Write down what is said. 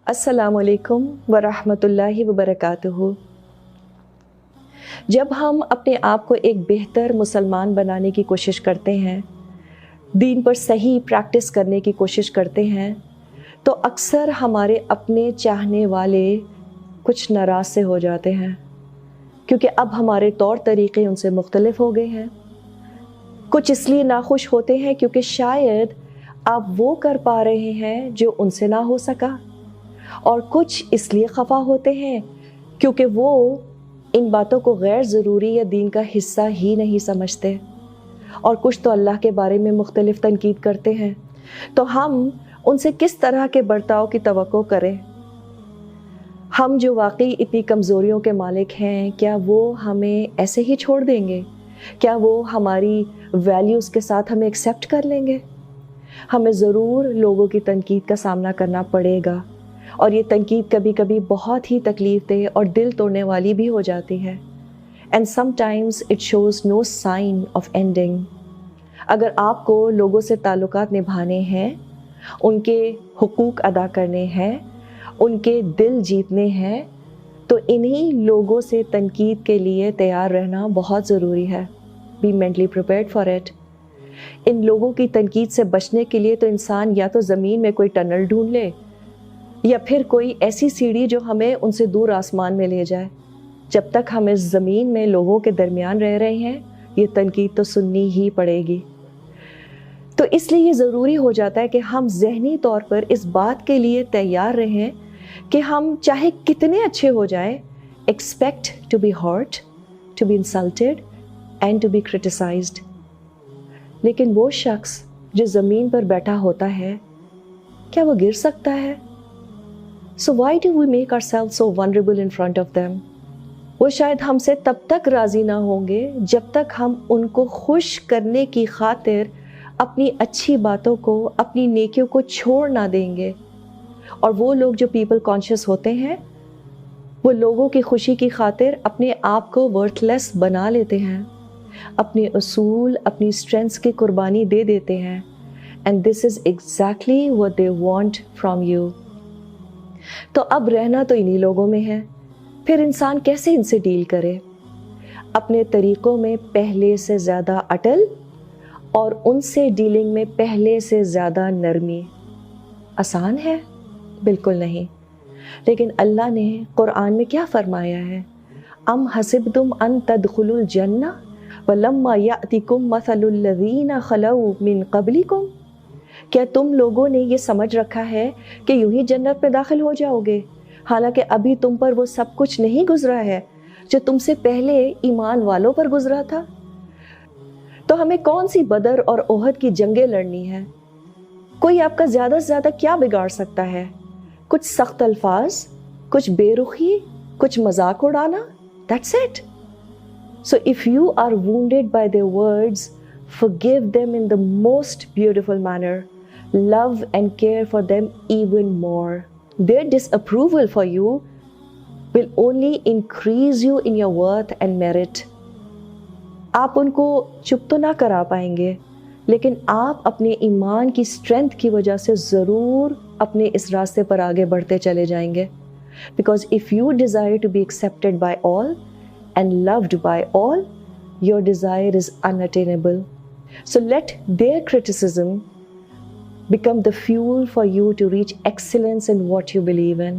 السلام علیکم ورحمۃ اللہ وبرکاتہ۔ جب ہم اپنے آپ کو ایک بہتر مسلمان بنانے کی کوشش کرتے ہیں، دین پر صحیح پریکٹس کرنے کی کوشش کرتے ہیں، تو اکثر ہمارے اپنے چاہنے والے کچھ ناراض سے ہو جاتے ہیں، کیونکہ اب ہمارے طور طریقے ان سے مختلف ہو گئے ہیں۔ کچھ اس لیے ناخوش ہوتے ہیں کیونکہ شاید آپ وہ کر پا رہے ہیں جو ان سے نہ ہو سکا، اور کچھ اس لیے خفا ہوتے ہیں کیونکہ وہ ان باتوں کو غیر ضروری یا دین کا حصہ ہی نہیں سمجھتے، اور کچھ تو اللہ کے بارے میں مختلف تنقید کرتے ہیں۔ تو ہم ان سے کس طرح کے برتاؤ کی توقع کریں؟ ہم جو واقعی اتنی کمزوریوں کے مالک ہیں، کیا وہ ہمیں ایسے ہی چھوڑ دیں گے؟ کیا وہ ہماری ویلیوز کے ساتھ ہمیں ایکسیپٹ کر لیں گے؟ ہمیں ضرور لوگوں کی تنقید کا سامنا کرنا پڑے گا، اور یہ تنقید کبھی کبھی بہت ہی تکلیف دہ اور دل توڑنے والی بھی ہو جاتی ہے۔ And sometimes it shows no sign of ending. اگر آپ کو لوگوں سے تعلقات نبھانے ہیں، ان کے حقوق ادا کرنے ہیں، ان کے دل جیتنے ہیں، تو انہی لوگوں سے تنقید کے لیے تیار رہنا بہت ضروری ہے۔ Be mentally prepared for it. ان لوگوں کی تنقید سے بچنے کے لیے تو انسان یا تو زمین میں کوئی ٹنل ڈھونڈ لے، یا پھر کوئی ایسی سیڑھی جو ہمیں ان سے دور آسمان میں لے جائے۔ جب تک ہم اس زمین میں لوگوں کے درمیان رہ رہے ہیں، یہ تنقید تو سننی ہی پڑے گی۔ تو اس لیے یہ ضروری ہو جاتا ہے کہ ہم ذہنی طور پر اس بات کے لیے تیار رہیں کہ ہم چاہے کتنے اچھے ہو جائیں، expect to be hurt, to be insulted and to be criticised. لیکن وہ شخص جو زمین پر بیٹھا ہوتا ہے، کیا وہ گر سکتا ہے؟ So why do we make ourselves so vulnerable in front of them؟ وہ شاید ہم سے تب تک راضی نہ ہوں گے جب تک ہم ان کو خوش کرنے کی خاطر اپنی اچھی باتوں کو، اپنی نیکیوں کو چھوڑ نہ دیں گے۔ اور وہ لوگ جو پیپل کانشیس ہوتے ہیں، وہ لوگوں کی خوشی کی خاطر اپنے آپ کو ورتھ لیس بنا لیتے ہیں، اپنے اصول، اپنی اسٹرینتھس کی قربانی دے دیتے ہیں۔ And this is exactly what they want from you۔ تو اب رہنا تو انہی لوگوں میں ہے، پھر انسان کیسے ان سے ڈیل کرے؟ اپنے طریقوں میں پہلے سے زیادہ اٹل، اور ان سے ڈیلنگ میں پہلے سے زیادہ نرمی۔ آسان ہے؟ بالکل نہیں۔ لیکن اللہ نے قرآن میں کیا فرمایا ہے؟ ام حسبتم ان تدخلوا الجنہ ولما یأتکم مثل الذین خلوا من قبلکم؟ کیا تم لوگوں نے یہ سمجھ رکھا ہے کہ یوں ہی جنت میں داخل ہو جاؤ گے، حالانکہ ابھی تم پر وہ سب کچھ نہیں گزرا ہے جو تم سے پہلے ایمان والوں پر گزرا تھا؟ تو ہمیں کون سی بدر اور احد کی جنگیں لڑنی ہیں؟ کوئی آپ کا زیادہ سے زیادہ کیا بگاڑ سکتا ہے؟ کچھ سخت الفاظ، کچھ بے رخی، کچھ مذاق اڑانا، that's it۔ So if you are wounded by their words, forgive them in the most beautiful manner. Love and care for them even more. Their disapproval for you will only increase you in your worth and merit. آپ ان کو چپ تو نہ کرا پائیں گے، لیکن آپ اپنے ایمان کی اسٹرینتھ کی وجہ سے ضرور اپنے اس راستے پر آگے بڑھتے چلے جائیں گے۔ Because if you desire to be accepted by all and loved by all, your desire is unattainable. So let their criticism become the fuel for you to reach excellence in what you believe in.